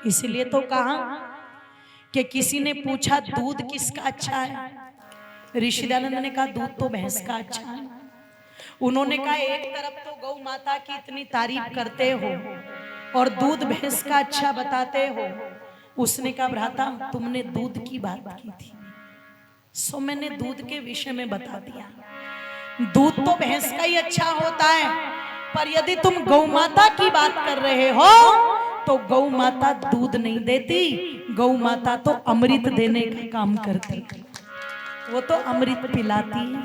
इसलिए तो कहा कि किसी ने पूछा दूध किसका अच्छा है, ऋषि दयानंद ने कहा दूध तो भैंस का अच्छा है। उन्होंने कहा एक तरफ तो गौ माता की इतनी तारीफ करते हो और दूध भैंस का अच्छा बताते हो। उसने कहा भ्राता तुमने दूध की बात की थी, सो मैंने दूध के विषय में बता दिया। दूध तो भैंस का ही अच्छा होता है, पर यदि तुम गौ माता की बात कर रहे हो तो गौ माता दूध नहीं देती, गौ माता तो अमृत देने का काम करती, वो तो अमृत पिलाती है।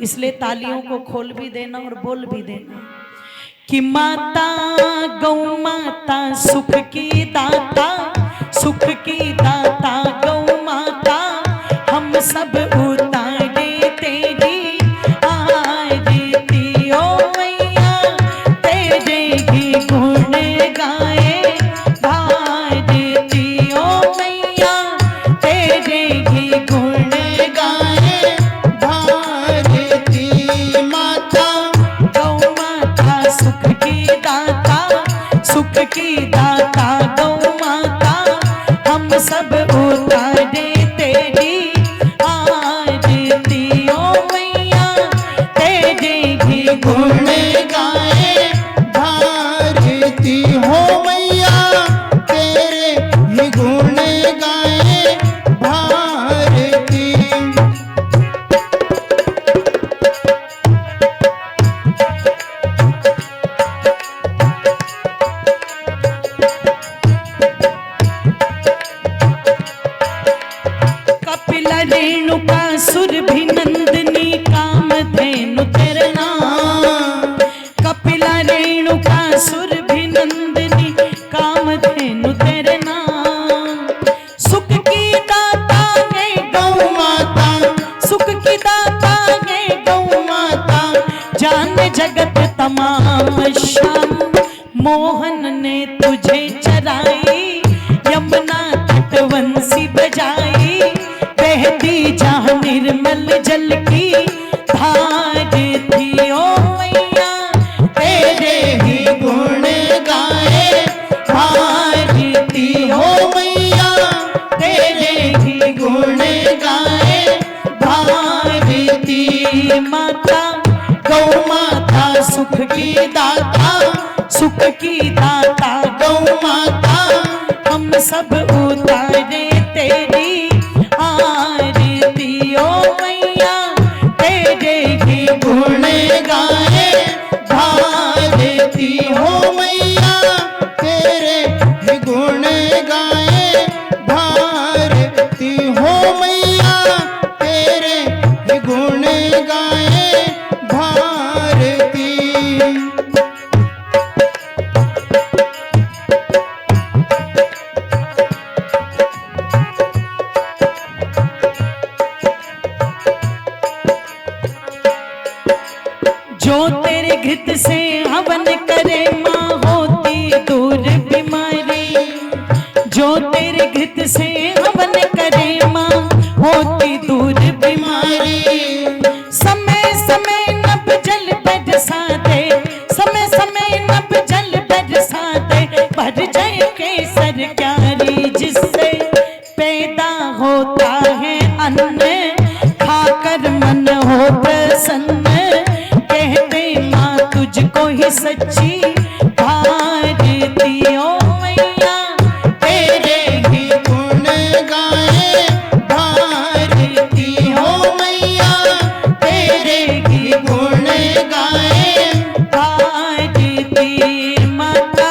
इसलिए तालियों को खोल भी देना और बोल भी देना कि माता गौ माता सुख की दाता, सुख की दाता गौ माता, हम सब उतारे तेरी आरती ओ मैया, तेरे ही गुण गाए भारती ओ मैया, तेरे ही गुण गाए भारती। माता गौ माता सुख की दाता, सुख की दाता गौ माता, हम सब उतारे तेरी आरती ओ मैया, तेरे ही गुण गाए भारती हो मैया, तेरे ही गुण गाए भारती। कपिल रेणुका सुरभि नंदिनी कामधेनु तेरा नाम, कपिल रेणुका सुरभि नंदिनी कामधेनु तेरे नाम। सुख की दाता है गौ माता, सुख की दाता है गौ माता, जान जगत तमाम श्याम। मोहन ने तुझे चराई, यमुना तटवंशी बजाई, बहती जहाँ निर्मल जल की धार थी ओ मैया, तेरे ही गुण गाए भारती हो मैया, तेरे ही गुण गाए भारती। माता गौ माता सुख की दाता, सुख की दाता गौ माता, हम सब उतारे तेरी आरती ओ मैया, तेरे ही गुण गाए भारती हो मैया, तेरे ही गुण गाए भारती हो मैया, तेरे ही गुण गाए भारती। जो तेरे घृत से हवन करे माँ होती दूर बीमारी, जो तेरे घृत से हवन करे माँ होती दूर बीमारी। समय समय नब जल बरसा दे, समय समय नब जल बरसा दे, भर जाए केसर क्यारी, जिससे पैदा होता है अन्न, खाकर मन हो प्रसन्न, कहते माँ तुझको ही सच्ची भारती ओ मैया, तेरे ही गुण गाए भारती हो मैया, तेरे ही गुण गाए भारती। माता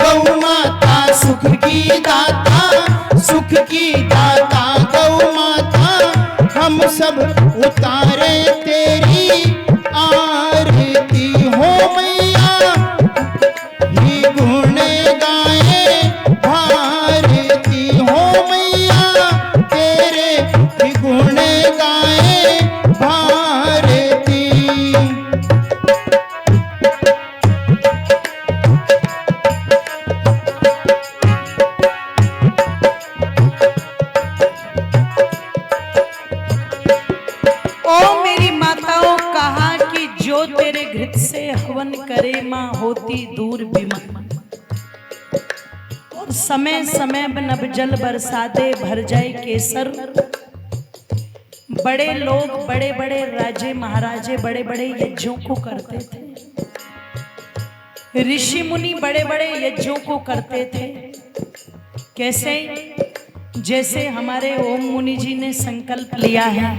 गौ माता सुख की दाता, सुख की दाता गौ माता, हम सब उतारे तेरी आरती हो मैया, ही गुण गाए भारती हो मैया, तेरे ही गुण गाए भारती। समय समय नभ जल बरसा दे भर जाए केसर। बड़े लोग बड़े बड़े राजे महाराजे बड़े बड़े यज्ञों को करते थे, ऋषि मुनि बड़े बड़े यज्ञों को करते थे। कैसे? जैसे हमारे ओम मुनि जी ने संकल्प लिया है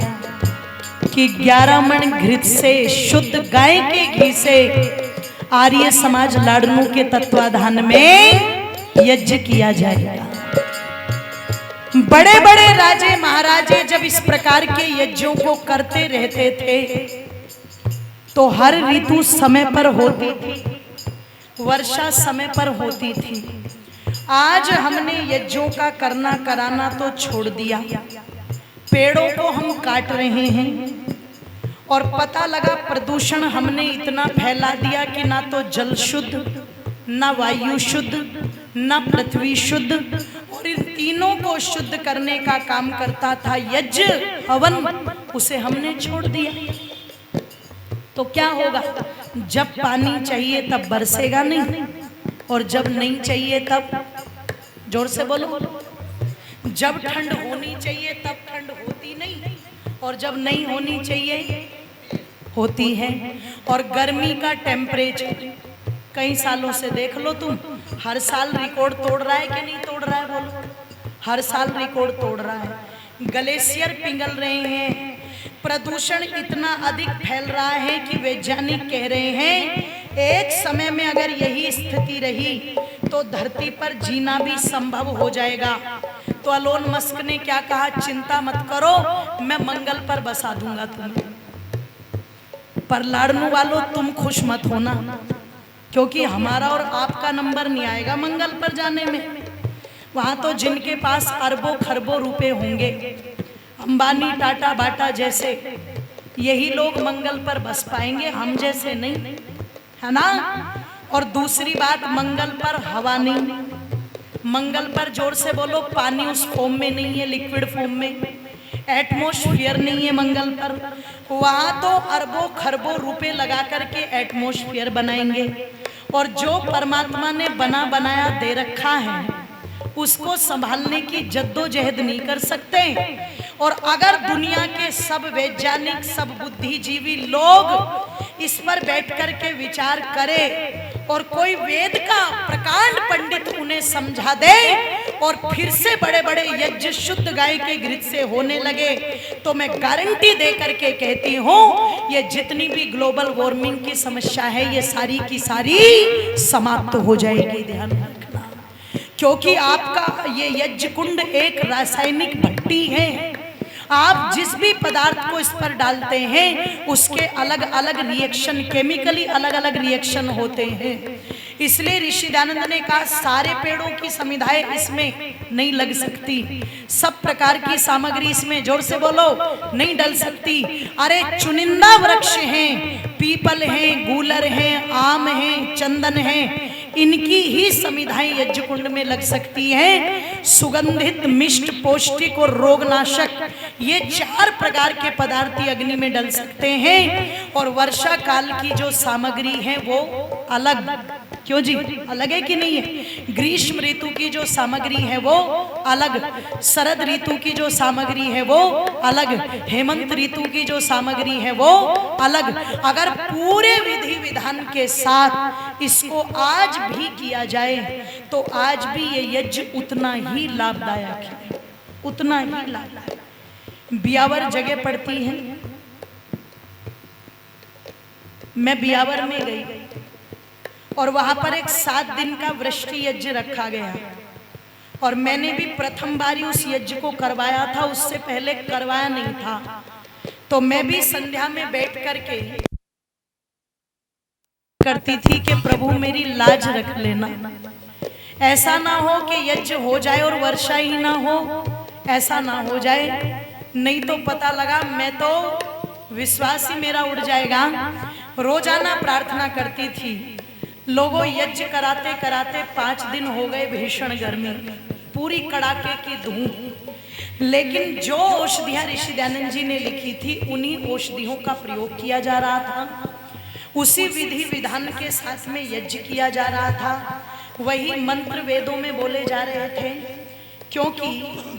कि 11 मण घृत से शुद्ध गाय के घी से आर्य समाज लाडनू के तत्वाधान में यज्ञ किया जाएगा। बड़े बड़े राजे महाराजे जब इस प्रकार के यज्ञों को करते रहते थे तो हर ऋतु समय पर होती थी, वर्षा समय पर होती थी। आज हमने यज्ञों का करना कराना तो छोड़ दिया, पेड़ों को हम काट रहे हैं और पता लगा प्रदूषण हमने इतना फैला दिया कि ना तो जल शुद्ध, ना वायु शुद्ध, ना पृथ्वी शुद्ध, और इन तीनों को शुद्ध करने का काम करता था यज्ञ हवन, उसे हमने छोड़ दिया। तो क्या होगा? जब पानी चाहिए तब बरसेगा नहीं, और जब नहीं चाहिए तब, जोर से बोलो, जब ठंड होनी चाहिए तब ठंड होती नहीं, और जब नहीं होनी चाहिए होती है। और गर्मी का टेम्परेचर कई सालों से देख लो तुम, हर साल रिकॉर्ड तोड़ रहा है कि नहीं तोड़ रहा है? बोलो, हर साल रिकॉर्ड तोड़ रहा है। ग्लेशियर पिघल रहे हैं, प्रदूषण इतना अधिक फैल रहा है कि वैज्ञानिक कह रहे हैं एक समय में अगर यही स्थिति रही तो धरती पर जीना भी संभव हो जाएगा। तो एलोन मस्क ने क्या कहा? चिंता मत करो, मैं मंगल पर बसा दूंगा तुम्हें। पर लाडनू वालों, तुम खुश मत होना, क्योंकि हमारा और आपका नंबर नहीं आएगा मंगल पर जाने में। वहां तो जिनके पास अरबों खरबों रुपए होंगे, अंबानी टाटा बाटा जैसे, यही लोग मंगल पर बस पाएंगे, हम जैसे नहीं, है ना। और दूसरी बात, मंगल पर हवा नहीं, मंगल पर जोर से बोलो, पानी उस फॉर्म में नहीं है, लिक्विड फॉर्म में, एटमॉस्फेयर नहीं है मंगल पर। वहां तो अरबों खरबों रुपए लगा करके एटमॉस्फेयर बनाएंगे, और जो परमात्मा ने बना बनाया दे रखा है उसको संभालने की जद्दोजहद नहीं कर सकते। और अगर दुनिया के सब वैज्ञानिक, सब बुद्धिजीवी लोग इस पर बैठ कर के विचार करें और कोई वेद का प्रकांड पंडित उन्हें समझा दे और फिर से बड़े बड़े यज्ञ शुद्ध गाय के घृत से होने लगे, तो मैं गारंटी दे करके कहती हूँ ये जितनी भी ग्लोबल वार्मिंग की समस्या है ये सारी की सारी समाप्त हो जाएगी। ध्यान रखना, क्योंकि आपका ये यज्ञ कुंड एक रासायनिक भट्टी है। आप जिस भी पदार्थ को इस पर डालते हैं उसके अलग अलग रिएक्शन, केमिकली अलग अलग रिएक्शन होते हैं। इसलिए ऋषि दयानंद ने कहा सारे पेड़ों की समिधाएं इसमें नहीं लग सकती, सब प्रकार की सामग्री इसमें, जोर से बोलो, नहीं डल सकती। अरे चुनिंदा वृक्ष हैं, पीपल हैं, गूलर हैं, आम हैं, चंदन हैं, इनकी ही समिधाएं यज्ञ कुंड में लग सकती हैं। सुगंधित, मिष्ट, पौष्टिक और रोगनाशक, ये 4 प्रकार के पदार्थ अग्नि में डल सकते हैं। और वर्षा काल की जो सामग्री है वो अलग, क्यों जी, अलग है कि नहीं है? ग्रीष्म ऋतु की जो सामग्री है वो अलग, शरद ऋतु की जो सामग्री है वो अलग, हेमंत ऋतु की जो सामग्री है वो अलग। अगर पूरे विधि विधान के साथ इसको आज भी किया जाए तो आज भी ये यज्ञ उतना ही लाभदायक है, उतना ही लाभदायक। बियावर जगह पड़ती है, मैं बियावर में गई और वहां पर एक 7 दिन का वृष्टि यज्ञ रखा गया और मैंने भी प्रथम बारी उस यज्ञ को करवाया था, उससे पहले करवाया नहीं था। तो मैं भी संध्या में बैठ करके करती थी कि प्रभु मेरी लाज रख लेना, ऐसा ना हो कि यज्ञ हो जाए और वर्षा ही ना हो, ऐसा ना हो जाए, नहीं तो पता लगा मैं तो विश्वास ही मेरा उड़ जाएगा। रोजाना प्रार्थना करती थी। लोगों यज्ञ कराते कराते 5 दिन हो गए, भीषण गर्मी, पूरी कड़ाके की धूप, लेकिन जो औषधियां ऋषि दयानंद जी ने लिखी थी उन्हीं औषधियों का प्रयोग किया जा रहा था, उसी विधि विधान के साथ में यज्ञ किया जा रहा था। वही मंत्र वेदों में बोले जा रहे थे, क्योंकि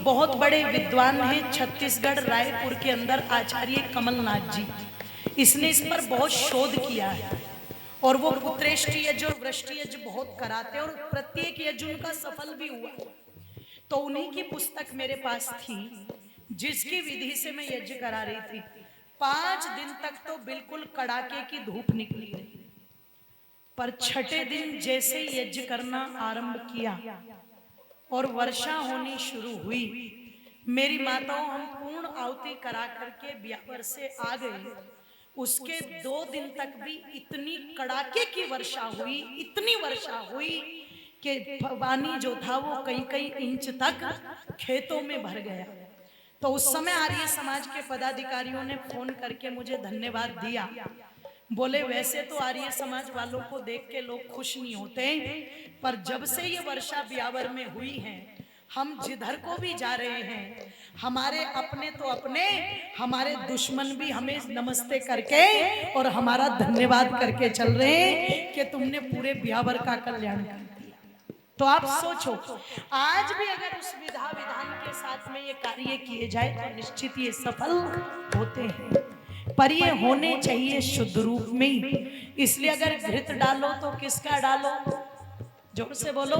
बहुत बड़े विद्वान हैं छत्तीसगढ़ रायपुर के अंदर आचार्य कमलनाथ जी, इसने इस पर बहुत शोध किया है और वो पुत्रेष्टि यज्ञ और वृष्टि यज्ञ बहुत कराते और प्रत्येक यज्ञ उनका सफल भी हुआ। तो उन्हीं की पुस्तक मेरे पास थी जिसकी विधि से मैं यज्ञ करा रही थी। 5 दिन तक तो बिल्कुल कड़ाके की धूप निकली रही, पर छठे दिन जैसे यज्ञ करना आरंभ किया और वर्षा होनी शुरू हुई, मेरी माताओं हम पूर्ण आहुति करा करके ब्यावर से आ गए। उसके 2 दिन तक भी इतनी कड़ाके की वर्षा हुई, इतनी वर्षा हुई कि पानी जो था वो कई इंच तक खेतों में भर गया। तो उस समय आर्य समाज के पदाधिकारियों ने फोन करके मुझे धन्यवाद दिया। बोले वैसे तो आर्य समाज वालों को देख के लोग खुश नहीं होते, पर जब से ये वर्षा ब्यावर में हुई है, हम जिधर को भी जा रहे हैं, हमारे अपने तो अपने, हमारे दुश्मन भी हमें नमस्ते करके और हमारा धन्यवाद करके चल रहे हैं कि तुमने पूरे ब्यावर का कल्याण कर दिया। तो आप सोचो, आज भी अगर उस विधा विधान के साथ में ये कार्य किए जाए तो निश्चित ये सफल होते हैं, पर ये होने चाहिए शुद्ध रूप में ही। इसलिए अगर घृत डालो तो किसका डालो? जोर से बोलो,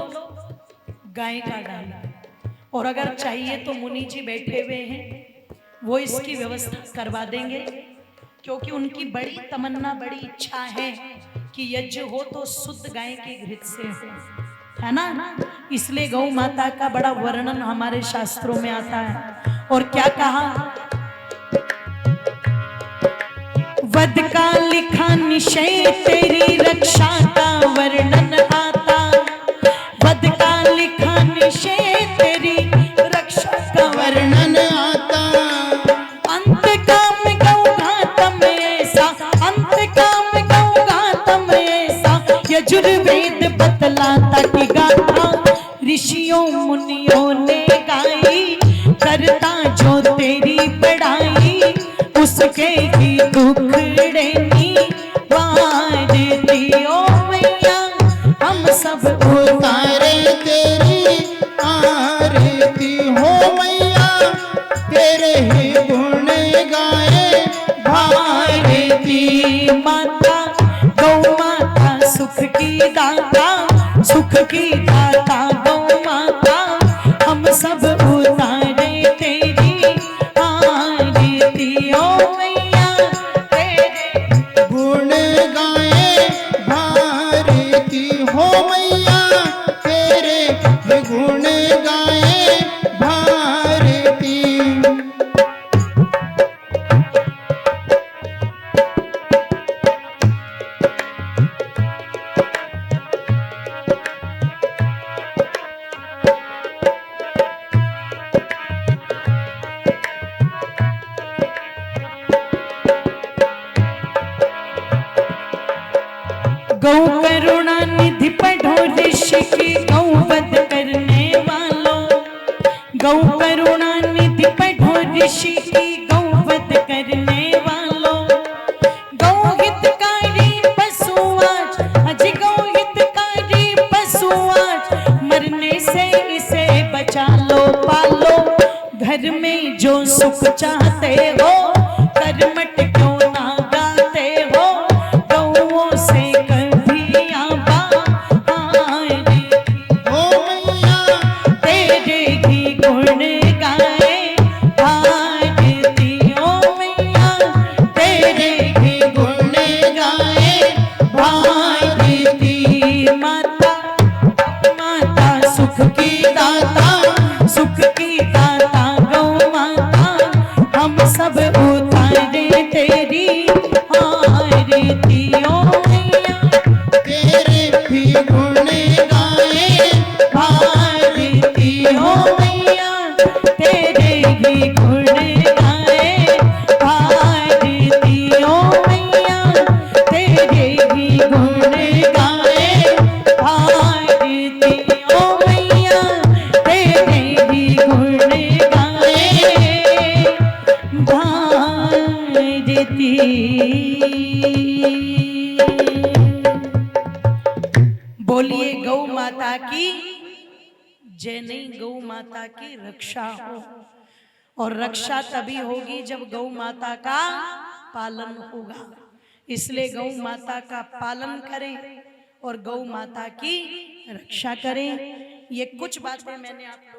गाय का डालो। और अगर चाहिए तो मुनि जी बैठे हुए हैं, वो इसकी व्यवस्था करवा देंगे, क्योंकि उनकी बड़ी तमन्ना, बड़ी इच्छा है कि यज्ञ हो तो शुद्ध गाय के घृत से हो, है ना। इसलिए गौ माता का बड़ा वर्णन हमारे शास्त्रों में आता है। और क्या कहा? वध का लिखा निश्चय तेरी रक्षा का वर्णन आता, वध का लिखा निश्चय तेरी रक्षा का वर्णन आता। अंत काम गौ घातम ऐसा, अंत काम गौ घातम ऐसा, यजुर्वेद बतलाता की गाथा ऋषियों मुनियों ने गाई, करता जो तेरी बड़ाई उसके ही दुखड़ेनी वारती। ओ मैया हम सब उतारे तेरी आरती हो मैया, तेरे ही गुण गाए भारती। माता गौ माता सुख की दाता, सुख की दाता गौ माता, हम सब उतारे तेरी आरती। ओ मैया तेरे गुण गाए भारती हो मैया, तेरे ही गुण गाए भारती। गौ करुणा निधि पढ़ो ऋषि की गौ वध करने वालों, गौ करुणा निधि पढ़ो ऋषि की गौ वध करने वालों। गौ हितकारी पशुआज, अजी गौ हितकारी पशुआज, मरने से इसे बचा लो पालो। घर में जो सुख चाहते हो, कर्मठ क्यों ना गाते हो, गौओं से सुख की दाता, सुख की दाता गौ माता, हम सब उतारे गौ माता की रक्षा हो, और रक्षा तभी होगी जब गौ माता का पालन होगा। इसलिए गौ माता का पालन करें और गौ माता की रक्षा करें। ये कुछ बातें मैंने आप लोगों